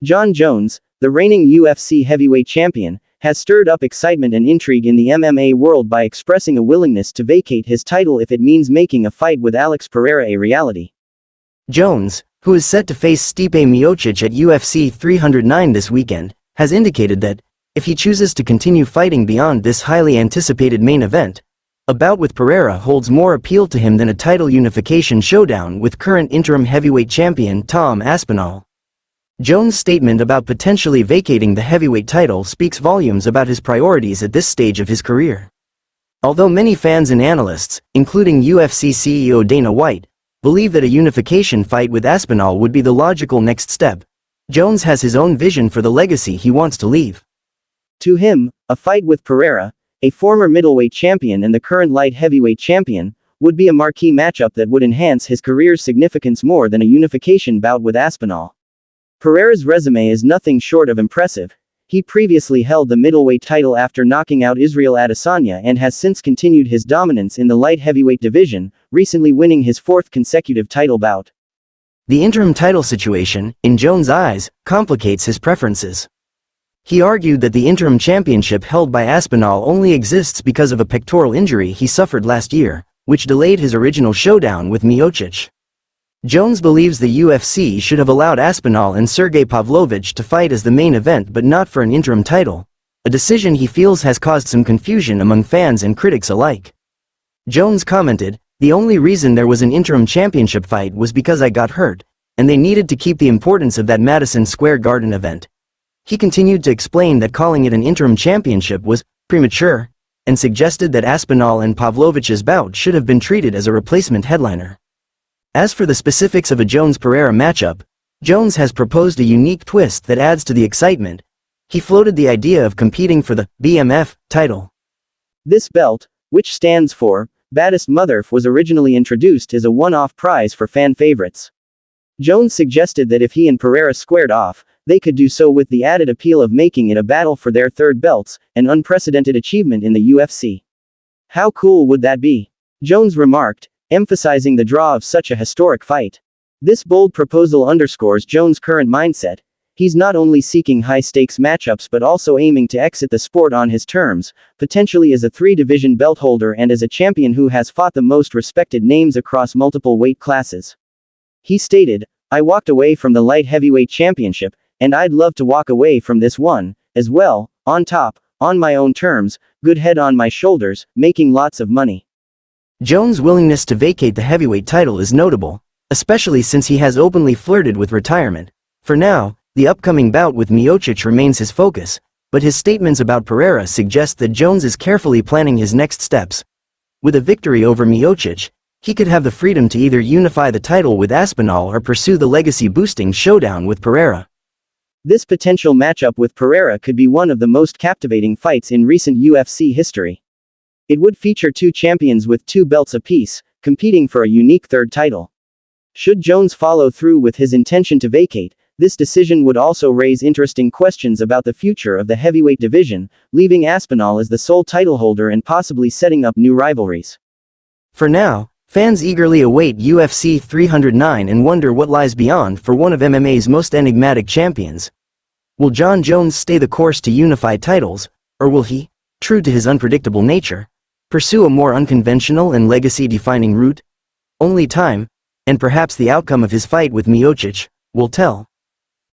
Jon Jones, the reigning UFC heavyweight champion, has stirred up excitement and intrigue in the MMA world by expressing a willingness to vacate his title if it means making a fight with Alex Pereira a reality. Jones, who is set to face Stipe Miocic at UFC 309 this weekend, has indicated that, if he chooses to continue fighting beyond this highly anticipated main event, a bout with Pereira holds more appeal to him than a title unification showdown with current interim heavyweight champion Tom Aspinall. Jones' statement about potentially vacating the heavyweight title speaks volumes about his priorities at this stage of his career. Although many fans and analysts, including UFC CEO Dana White, believe that a unification fight with Aspinall would be the logical next step, Jones has his own vision for the legacy he wants to leave. To him, a fight with Pereira, a former middleweight champion and the current light heavyweight champion, would be a marquee matchup that would enhance his career's significance more than a unification bout with Aspinall. Pereira's resume is nothing short of impressive. He previously held the middleweight title after knocking out Israel Adesanya and has since continued his dominance in the light heavyweight division, recently winning his fourth consecutive title bout. The interim title situation, in Jones' eyes, complicates his preferences. He argued that the interim championship held by Aspinall only exists because of a pectoral injury he suffered last year, which delayed his original showdown with Miocic. Jones believes the UFC should have allowed Aspinall and Sergey Pavlovich to fight as the main event but not for an interim title, a decision he feels has caused some confusion among fans and critics alike. Jones commented, "The only reason there was an interim championship fight was because I got hurt, and they needed to keep the importance of that Madison Square Garden event." He continued to explain that calling it an interim championship was premature, and suggested that Aspinall and Pavlovich's bout should have been treated as a replacement headliner. As for the specifics of a Jones-Pereira matchup, Jones has proposed a unique twist that adds to the excitement. He floated the idea of competing for the BMF title. This belt, which stands for Baddest Mother, was originally introduced as a one-off prize for fan favorites. Jones suggested that if he and Pereira squared off, they could do so with the added appeal of making it a battle for their third belts, an unprecedented achievement in the UFC. How cool would that be? Jones remarked, emphasizing the draw of such a historic fight. This bold proposal underscores Jones' current mindset. He's not only seeking high-stakes matchups but also aiming to exit the sport on his terms, potentially as a three-division belt holder and as a champion who has fought the most respected names across multiple weight classes. He stated, "I walked away from the light heavyweight championship, and I'd love to walk away from this one, as well, on top, on my own terms, good head on my shoulders, making lots of money." Jones' willingness to vacate the heavyweight title is notable, especially since he has openly flirted with retirement. For now, the upcoming bout with Miocic remains his focus, but his statements about Pereira suggest that Jones is carefully planning his next steps. With a victory over Miocic, he could have the freedom to either unify the title with Aspinall or pursue the legacy-boosting showdown with Pereira. This potential matchup with Pereira could be one of the most captivating fights in recent UFC history. It would feature two champions with two belts apiece, competing for a unique third title. Should Jones follow through with his intention to vacate, this decision would also raise interesting questions about the future of the heavyweight division, leaving Aspinall as the sole title holder and possibly setting up new rivalries. For now, fans eagerly await UFC 309 and wonder what lies beyond for one of MMA's most enigmatic champions. Will Jon Jones stay the course to unify titles, or will he, true to his unpredictable nature, pursue a more unconventional and legacy-defining route? Only time, and perhaps the outcome of his fight with Miocic, will tell.